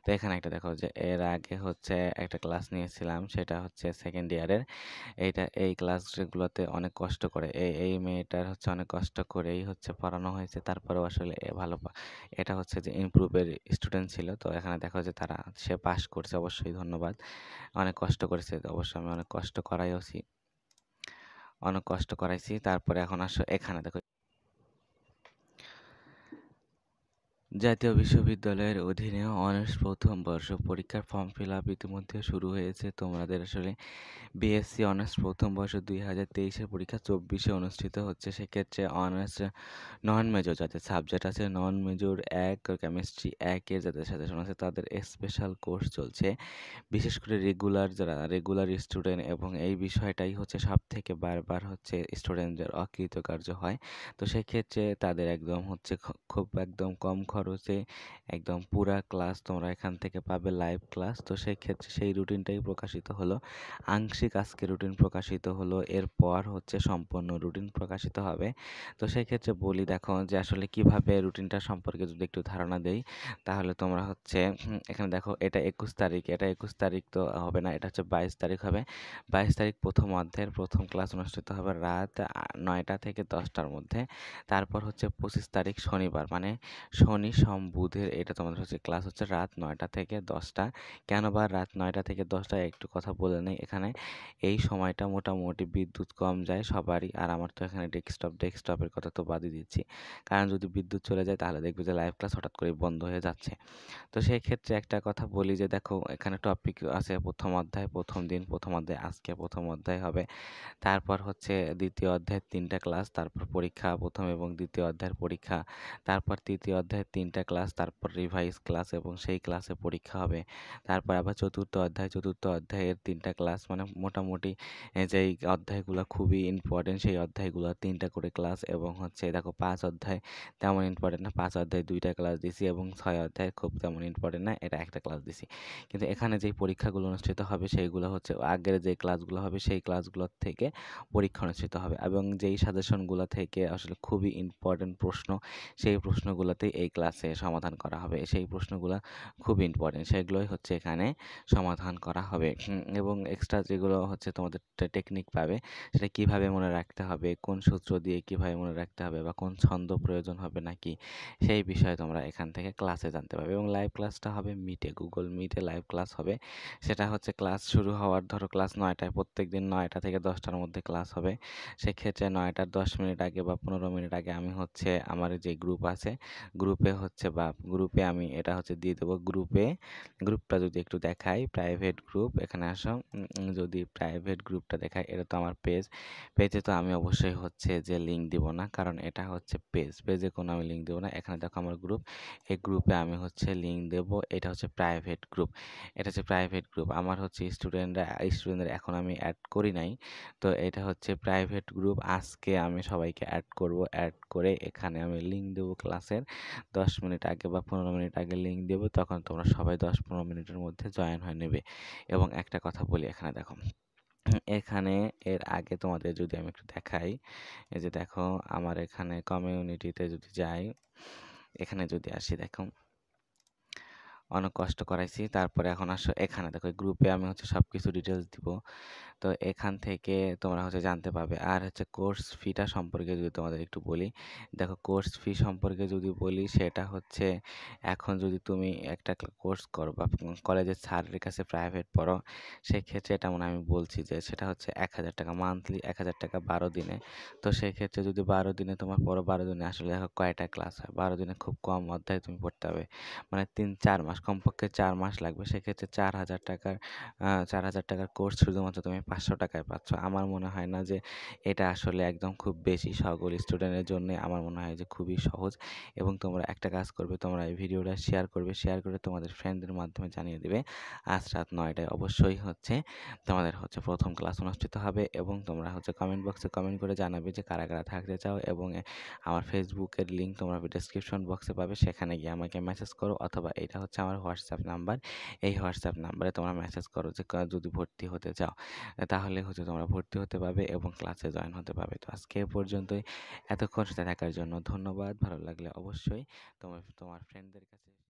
তো এখানে একটা দেখো যে এর আগে হচ্ছে একটা ক্লাস নিয়েছিলাম, সেটা হচ্ছে সেকেন্ড ইয়ারের। এই ক্লাসগুলোতে অনেক কষ্ট করে এই মেয়েটার হচ্ছে অনেক কষ্ট করেই হচ্ছে পড়ানো হয়েছে, তারপরেও আসলে এটা হচ্ছে যে ইমপ্রুভের স্টুডেন্ট ছিল। তো এখানে দেখো যে সে পাস করছে, অবশ্যই ধন্যবাদ। অনেক কষ্ট করেছে, অবশ্যই আমি অনেক কষ্ট করাইছি। তারপরে এখন আসো এখানে দেখো, জাতীয় বিশ্ববিদ্যালয়ের অধীনে অনার্স প্রথম বর্ষ পরীক্ষার ফর্ম ফিল আপ ইতিমধ্যে শুরু হয়েছে। তোমাদের আসলে বিএসসি অনার্স প্রথম বর্ষ 2023-এর পরীক্ষা 24-এ অনুষ্ঠিত হচ্ছে। সেক্ষেত্রে অনার্স নন মেজর যাদের সাবজেক্ট আছে, নন মেজর 1 কেমিস্ট্রি 1-এর যাদের সাজেশন আছে, তাদের স্পেশাল কোর্স চলছে। বিশেষ করে যারা রেগুলার স্টুডেন্ট, এবং এই বিষয়টাই হচ্ছে সবথেকে বারবার হচ্ছে স্টুডেন্টদের অকৃতকার্য হয়। তো সেক্ষেত্রে তাদের একদম হচ্ছে খুব একদম কম খরচে একদম পুরা ক্লাস তোমরা এখান থেকে পাবে, লাইভ ক্লাস। তো সেক্ষেত্রে সেই রুটিনটাই প্রকাশিত হলো। আংশিক আজকে রুটিন প্রকাশিত হলো, এরপর হচ্ছে সম্পূর্ণ রুটিন প্রকাশিত হবে। তো সেক্ষেত্রে বলি, দেখো যে আসলে কিভাবে রুটিনটা সম্পর্কে যদি একটু ধারণা দেই, তাহলে তোমরা হচ্ছে এখানে দেখো, এটা 21 তারিখ, এটা 21 তারিখ তো হবে না, এটা হচ্ছে 22 তারিখ হবে। 22 তারিখ প্রথম অধ্যায়ের প্রথম ক্লাস অনুষ্ঠিত হবে রাত 9টা থেকে 10টার মধ্যে। তারপর হচ্ছে 25 তারিখ শনিবার, মানে শনি সোম বুধের এটা তোমাদের হচ্ছে ক্লাস হচ্ছে রাত 9টা থেকে 10টা। কেন বা রাত 9টা থেকে 10টায় একটু কথা বলে নেই। এখানে এই সময়টা মোটামুটি বিদ্যুৎ কম যায় সবারই, আর আমার তো এখানে ডেস্কটপের কথা তো বাদই দিচ্ছি, কারণ যদি বিদ্যুৎ চলে যায় তাহলে দেখবে যে লাইভ ক্লাস হঠাৎ করে বন্ধ হয়ে যাচ্ছে। তো সেই ক্ষেত্রে একটা কথা বলি যে দেখো, এখানে টপিক আছে প্রথম অধ্যায়, প্রথম দিন প্রথম অধ্যায়, আজকে প্রথম অধ্যায় হবে। তারপর হচ্ছে দ্বিতীয় অধ্যায়ের 3টা ক্লাস, তারপর পরীক্ষা, প্রথম এবং দ্বিতীয় অধ্যায়ের পরীক্ষা। তারপর তৃতীয় অধ্যায়ের 3টা ক্লাস, তারপর রিভাইজ ক্লাস এবং সেই ক্লাসে পরীক্ষা হবে। তারপর আবার চতুর্থ অধ্যায়ের 3টা ক্লাস, মানে মোটামুটি যেই অধ্যায়গুলো খুবই ইম্পর্টেন্ট সেই অধ্যায়গুলো 3টা করে ক্লাস। এবং হচ্ছে দেখো 5 অধ্যায় তেমন ইম্পর্টেন্ট না, 5 অধ্যায় 2টা ক্লাস দিছি, এবং 6 অধ্যায় খুব তেমন ইম্পর্টেন্ট না, এটা একটা ক্লাস দিছি। কিন্তু এখানে যেই পরীক্ষাগুলো অনুষ্ঠিত হবে সেইগুলো হচ্ছে আগের যে ক্লাসগুলো হবে সেই ক্লাসগুলোর থেকে পরীক্ষা অনুষ্ঠিত হবে, এবং যেই সাজেশনগুলো থেকে আসলে খুবই ইম্পর্টেন্ট প্রশ্ন, সেই প্রশ্নগুলোতেই এই ক্লাসে সমাধান করা হবে। সেই প্রশ্নগুলো খুবই ইম্পর্টেন্ট, সেগুলোই হচ্ছে এখানে সমাধান করা হবে। এবং এক্সট্রা যেগুলো হচ্ছে তোমাদের টেকনিক পাবে, সেটা কিভাবে মনে রাখতে হবে, কোন সূত্র দিয়ে কিভাবে মনে রাখতে হবে, বা কোন ছন্দ প্রয়োজন হবে নাকি, সেই বিষয়ে তোমরা এখান থেকে ক্লাসে জানতে পারবে। এবং লাইভ ক্লাসটা হবে গুগল মিটে লাইভ ক্লাস হবে। সেটা হচ্ছে ক্লাস শুরু হওয়ার, ধরো ক্লাস 9টায়, প্রত্যেকদিন 9টা থেকে 10টার মধ্যে ক্লাস হবে। সেক্ষেত্রে 9টার 10 মিনিট আগে বা 15 মিনিট আগে আমি হচ্ছে আমার যে গ্রুপ আছে, গ্রুপে আমি এটা হচ্ছে দিয়ে দেবো। গ্রুপটা যদি একটু দেখাই, প্রাইভেট গ্রুপ, এখানে আসো। যদি প্রাইভেট গ্রুপটা দেখাই, এটা তো আমার পেজে তো আমি অবশ্যই হচ্ছে যে লিঙ্ক দিব না, কারণ এটা হচ্ছে পেজে কোনো আমি লিঙ্ক দেবো না। এখানে দেখো আমার গ্রুপ, এই গ্রুপে আমি হচ্ছে লিঙ্ক দেব। এটা হচ্ছে প্রাইভেট গ্রুপ, আমার হচ্ছে স্টুডেন্টদের এখন আমি অ্যাড করি নাই। তো এটা হচ্ছে প্রাইভেট গ্রুপ, আজকে আমি সবাইকে অ্যাড করব। অ্যাড করে এখানে আমি লিঙ্ক দেবো ক্লাসের 10 মিনিট আগে বা 15 মিনিট আগে লিঙ্ক দেবো, তখন তোমরা সবাই 10-15 মিনিটের মধ্যে জয়েন হয়ে নেবে। এবং একটা কথা বলি, এখানে দেখো, এখানে এর আগে তোমাদের যদি আমি একটু দেখাই, এই যে দেখো আমার এখানে কমিউনিটিতে যদি যাই, এখানে যদি আসি, দেখো অনেক কষ্ট করাইছি। তারপরে এখন আসো এখানে দেখো, গ্রুপে আমি হচ্ছে সব কিছু ডিটেলস দিব। তো এখান থেকে তোমরা হচ্ছে জানতে পারবে। আর হচ্ছে কোর্স ফিটা সম্পর্কে যদি তোমাদের একটু বলি, দেখো কোর্স ফি সম্পর্কে যদি বলি, সেটা হচ্ছে এখন যদি তুমি একটা কোর্স করো বা কলেজের স্যারের কাছে প্রাইভেট পড়ো, সেক্ষেত্রে এটা মনে হয় আমি বলছি যে সেটা হচ্ছে 1,000 টাকা মান্থলি, 1,000 টাকা 12 দিনে। তো সেক্ষেত্রে যদি 12 দিনে তোমার পড়ো, 12 দিনে আসলে দেখো কয়টা ক্লাস হয়, 12 দিনে খুব কম অধ্যায় তুমি পড়তে হবে, মানে 3-4 মাস, কমপক্ষে 4 মাস লাগবে। সেক্ষেত্রে 4,000 টাকার কোর্স শুধুমাত্র তুমি 500 টাকায় পাচ্ছ। আমার মনে হয় না যে এটা আসলে একদম খুব বেশি, সকল স্টুডেন্টের জন্য আমার মনে হয় যে খুবই সহজ। এবং তোমরা একটা কাজ করবে, তোমরা এই ভিডিওটা শেয়ার করে তোমাদের ফ্রেন্ডদের মাধ্যমে জানিয়ে দিবে আজ রাত 9টায় অবশ্যই হচ্ছে তোমাদের হচ্ছে প্রথম ক্লাস অনুষ্ঠিত হবে। এবং তোমরা হচ্ছে কমেন্ট বক্সে কমেন্ট করে জানাবে যে কারা কারা থাকতে চাও, এবং আমার ফেসবুকের লিঙ্ক তোমরা ডেসক্রিপশন বক্সে পাবে, সেখানে গিয়ে আমাকে মেসেজ করো, অথবা এটা হচ্ছে আমার হোয়াটসঅ্যাপ নাম্বার, এই হোয়াটসঅ্যাপ নাম্বারে তোমরা মেসেজ করো যে যদি ভর্তি হতে চাও, তাহলে হচ্ছে তোমরা ভর্তি হতে পারবে এবং ক্লাসে জয়েন হতে পারবে। তো আজকে এ পর্যন্তই। এতক্ষণ সাথে থাকার জন্য ধন্যবাদ। ভালো লাগলে অবশ্যই তোমার ফ্রেন্ডদের কাছে